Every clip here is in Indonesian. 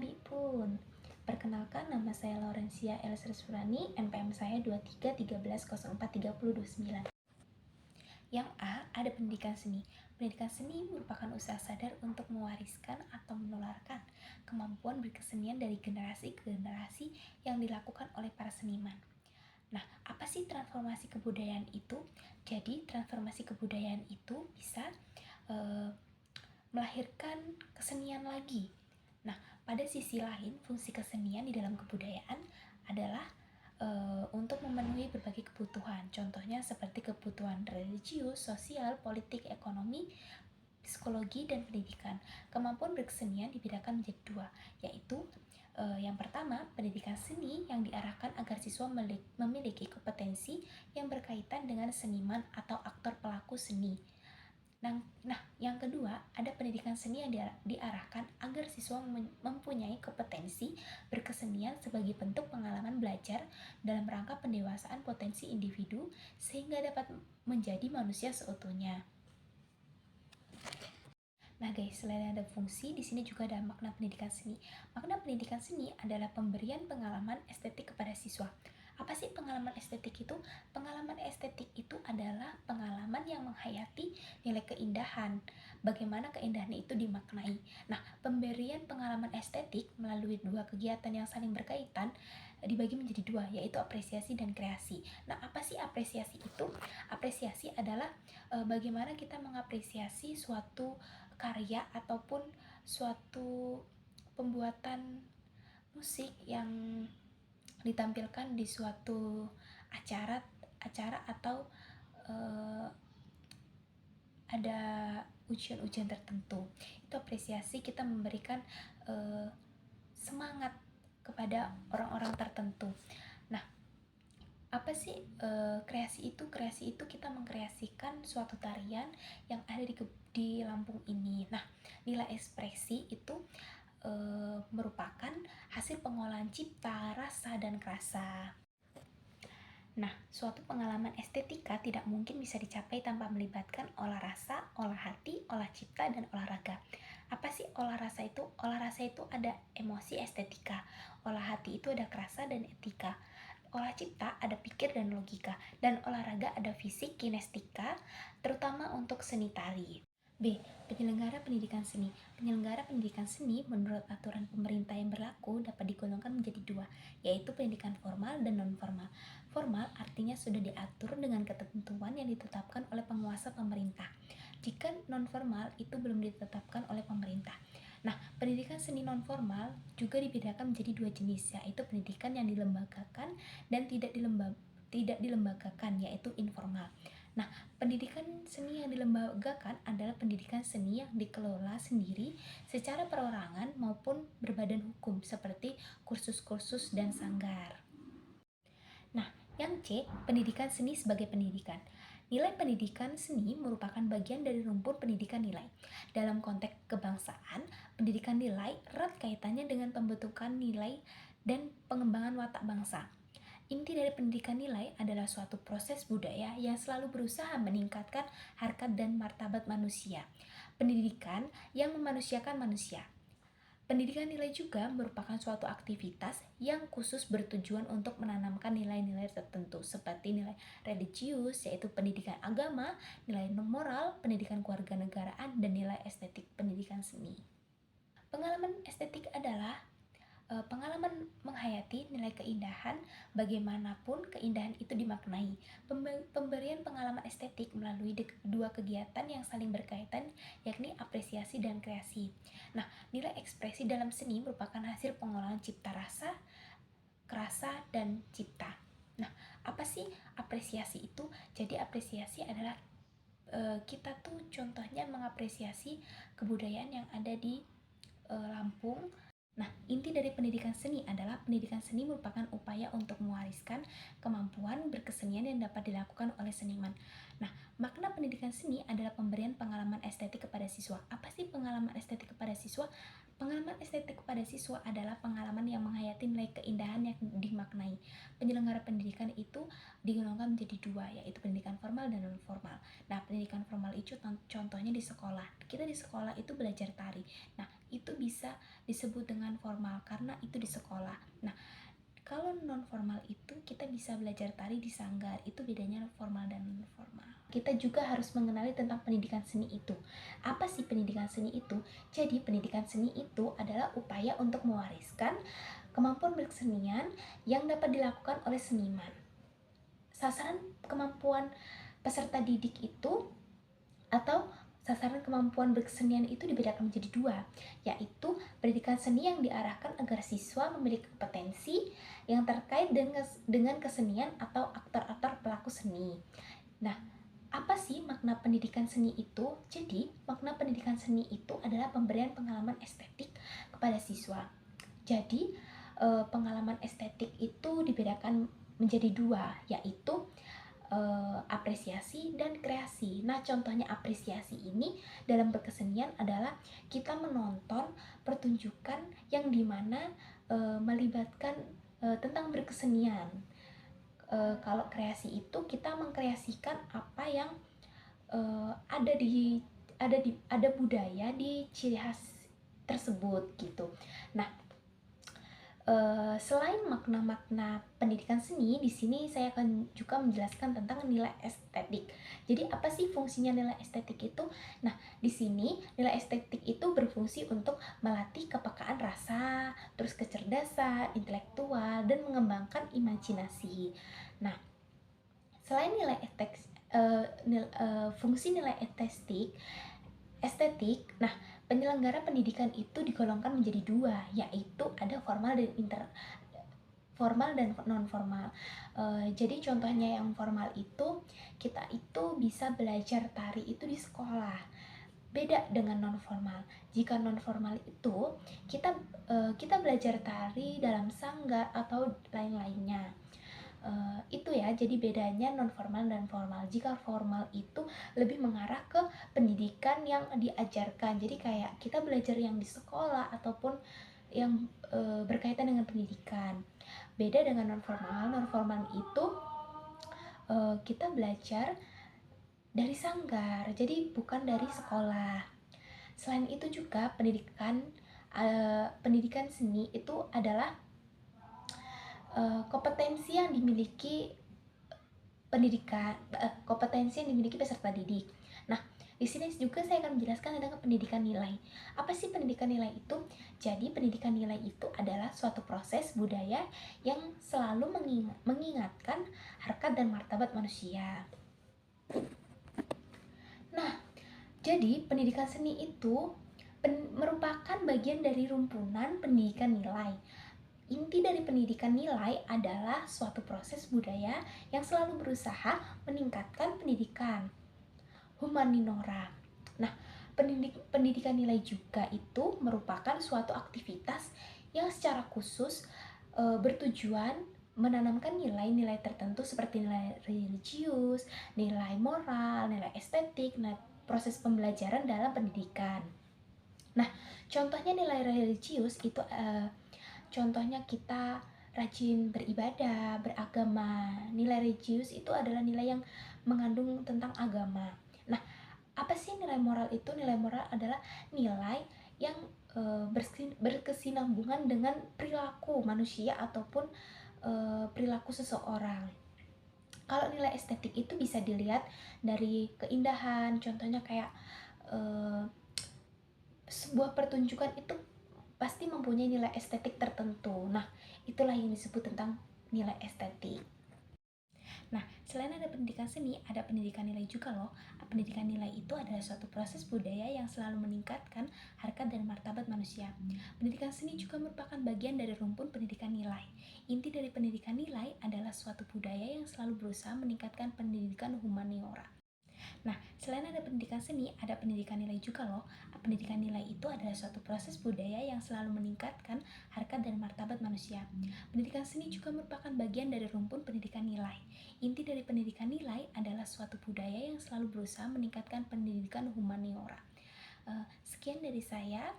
Abi pun. Perkenalkan, nama saya Laurencia Elsresfurani, NPM saya 2313043029. Yang A, ada pendidikan seni. Pendidikan seni merupakan usaha sadar untuk mewariskan atau menularkan kemampuan berkesenian dari generasi ke generasi yang dilakukan oleh para seniman. Nah, apa sih transformasi kebudayaan itu? Jadi, transformasi kebudayaan itu bisa melahirkan kesenian lagi. Nah, pada sisi lain, fungsi kesenian di dalam kebudayaan adalah untuk memenuhi berbagai kebutuhan. Contohnya seperti kebutuhan religius, sosial, politik, ekonomi, psikologi, dan pendidikan. Kemampuan berkesenian dibedakan menjadi dua, yaitu yang pertama, pendidikan seni yang diarahkan agar siswa memiliki kompetensi yang berkaitan dengan seniman atau aktor pelaku seni. Nah, yang kedua, ada pendidikan seni yang diarahkan agar siswa mempunyai kompetensi berkesenian sebagai bentuk pengalaman belajar dalam rangka pendewasaan potensi individu sehingga dapat menjadi manusia seutuhnya. Nah guys, selain ada fungsi, di sini juga ada makna pendidikan seni. Makna pendidikan seni adalah pemberian pengalaman estetik kepada siswa. Apa sih pengalaman estetik itu? Pengalaman estetik itu adalah pengalaman yang menghayati nilai keindahan. Bagaimana keindahan itu dimaknai. Nah, pemberian pengalaman estetik melalui dua kegiatan yang saling berkaitan dibagi menjadi dua, yaitu apresiasi dan kreasi. Nah, apa sih apresiasi itu? Apresiasi adalah bagaimana kita mengapresiasi suatu karya ataupun suatu pembuatan musik yang ditampilkan di suatu acara atau ada ujian-ujian tertentu. Itu apresiasi, kita memberikan semangat kepada orang-orang tertentu. Nah, apa sih kreasi itu? Kreasi itu kita mengkreasikan suatu tarian yang ada di Lampung ini. Nah, nilai ekspresi itu merupakan hasil pengolahan cipta, rasa, dan krasa. Nah, suatu pengalaman estetika tidak mungkin bisa dicapai tanpa melibatkan olah rasa, olah hati, olah cipta, dan olahraga. Apa sih olah rasa itu? Olah rasa itu ada emosi estetika, olah hati itu ada krasa dan etika, olah cipta ada pikir dan logika, dan olahraga ada fisik kinestika, terutama untuk seni tari. B. Penyelenggara pendidikan seni. Penyelenggara pendidikan seni menurut aturan pemerintah yang berlaku dapat digolongkan menjadi dua, yaitu pendidikan formal dan non-formal. Formal artinya sudah diatur dengan ketentuan yang ditetapkan oleh penguasa pemerintah. Jika non-formal itu belum ditetapkan oleh pemerintah. Nah, pendidikan seni non-formal juga dibedakan menjadi dua jenis, yaitu pendidikan yang dilembagakan dan tidak dilembagakan, yaitu informal. Nah, pendidikan seni yang dilembagakan adalah pendidikan seni yang dikelola sendiri secara perorangan maupun berbadan hukum, seperti kursus-kursus dan sanggar. Nah, yang C, pendidikan seni sebagai pendidikan. Nilai pendidikan seni merupakan bagian dari rumpun pendidikan nilai. Dalam konteks kebangsaan, pendidikan nilai erat kaitannya dengan pembentukan nilai dan pengembangan watak bangsa. Inti dari pendidikan nilai adalah suatu proses budaya yang selalu berusaha meningkatkan harkat dan martabat manusia. Pendidikan yang memanusiakan manusia. Pendidikan nilai juga merupakan suatu aktivitas yang khusus bertujuan untuk menanamkan nilai-nilai tertentu seperti nilai religius, yaitu pendidikan agama, nilai moral, pendidikan kewarganegaraan, dan nilai estetik pendidikan seni. Pengalaman estetik adalah pengalaman menghayati nilai keindahan, bagaimanapun keindahan itu dimaknai. Pemberian pengalaman estetik melalui dua kegiatan yang saling berkaitan, yakni apresiasi dan kreasi. Nah, nilai ekspresi dalam seni merupakan hasil pengolahan cipta rasa, krasa, dan cipta. Nah, apa sih apresiasi itu? Jadi apresiasi adalah kita tuh contohnya mengapresiasi kebudayaan yang ada di Lampung. Nah, inti dari pendidikan seni adalah pendidikan seni merupakan upaya untuk mewariskan kemampuan berkesenian yang dapat dilakukan oleh seniman. Nah, makna pendidikan seni adalah pemberian pengalaman estetik kepada siswa. Apa sih pengalaman estetik kepada siswa? Pengalaman estetik kepada siswa adalah pengalaman yang menghayati nilai keindahan yang dimaknai. Penyelenggara pendidikan itu digolongkan menjadi dua, yaitu pendidikan formal dan non-formal. Nah, pendidikan formal itu contohnya di sekolah. Kita di sekolah itu belajar tari. Nah, itu bisa disebut dengan formal karena itu di sekolah. Nah, kalau non formal itu kita bisa belajar tari di sanggar, itu bedanya formal dan non formal. Kita juga harus mengenali tentang pendidikan seni itu. Apa sih pendidikan seni itu? Jadi pendidikan seni itu adalah upaya untuk mewariskan kemampuan berkesenian yang dapat dilakukan oleh seniman. Sasaran kemampuan peserta didik itu atau sasaran kemampuan berkesenian itu dibedakan menjadi dua, yaitu pendidikan seni yang diarahkan agar siswa memiliki kompetensi yang terkait dengan kesenian atau aktor-aktor pelaku seni. Nah, apa sih makna pendidikan seni itu? Jadi, makna pendidikan seni itu adalah pemberian pengalaman estetik kepada siswa. Jadi, pengalaman estetik itu dibedakan menjadi dua, yaitu apresiasi dan kreasi. Nah, contohnya apresiasi ini dalam berkesenian adalah kita menonton pertunjukan yang dimana melibatkan tentang berkesenian. Kalau kreasi itu kita mengkreasikan apa yang ada budaya di ciri khas tersebut gitu. Nah, selain makna-makna pendidikan seni, di sini saya akan juga menjelaskan tentang nilai estetik. Jadi apa sih fungsinya nilai estetik itu? Nah, di sini nilai estetik itu berfungsi untuk melatih kepekaan rasa, terus kecerdasan, intelektual, dan mengembangkan imajinasi. Nah, selain fungsi nilai estetik, nah penyelenggara pendidikan itu digolongkan menjadi dua, yaitu ada formal dan non formal. Jadi contohnya yang formal itu kita itu bisa belajar tari itu di sekolah. Beda dengan non formal. Jika non formal itu kita belajar tari dalam sanggar atau lain-lainnya. Itu ya, jadi bedanya non formal dan formal. Jika formal itu lebih mengarah ke pendidikan yang diajarkan, jadi kayak kita belajar yang di sekolah ataupun yang berkaitan dengan pendidikan. Beda dengan non formal itu kita belajar dari sanggar, jadi bukan dari sekolah. Selain itu juga pendidikan seni itu adalah kompetensi yang dimiliki peserta didik. Nah, di sini juga saya akan menjelaskan tentang pendidikan nilai. Apa sih pendidikan nilai itu? Jadi, pendidikan nilai itu adalah suatu proses budaya yang selalu mengingatkan harkat dan martabat manusia. Nah, jadi pendidikan seni itu merupakan bagian dari rumpunan pendidikan nilai. Inti dari pendidikan nilai adalah suatu proses budaya yang selalu berusaha meningkatkan pendidikan humanora. Nah, pendidikan nilai juga itu merupakan suatu aktivitas yang secara khusus bertujuan menanamkan nilai-nilai tertentu seperti nilai religius, nilai moral, nilai estetik, proses pembelajaran dalam pendidikan. Nah, contohnya nilai religius itu contohnya kita rajin beribadah, beragama. Nilai religius itu adalah nilai yang mengandung tentang agama. Nah, apa sih nilai moral itu? Nilai moral adalah nilai yang berkesinambungan dengan perilaku manusia ataupun perilaku seseorang. Kalau nilai estetik itu bisa dilihat dari keindahan, contohnya kayak sebuah pertunjukan itu pasti mempunyai nilai estetik tertentu. Nah, itulah yang disebut tentang nilai estetik. Nah, selain ada pendidikan seni, ada pendidikan nilai juga loh. Pendidikan nilai itu adalah suatu proses budaya yang selalu meningkatkan harkat dan martabat manusia. Pendidikan seni juga merupakan bagian dari rumpun pendidikan nilai. Inti dari pendidikan nilai adalah suatu budaya yang selalu berusaha meningkatkan pendidikan humaniora. Nah, selain ada pendidikan seni, ada pendidikan nilai juga loh. Pendidikan nilai itu adalah suatu proses budaya yang selalu meningkatkan harkat dan martabat manusia. Pendidikan seni juga merupakan bagian dari rumpun pendidikan nilai. Inti dari pendidikan nilai adalah suatu budaya yang selalu berusaha meningkatkan pendidikan humaniora. Sekian dari saya.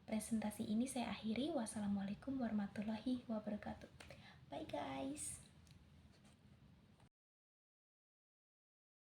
Presentasi ini saya akhiri. Wassalamualaikum warahmatullahi wabarakatuh. Bye guys.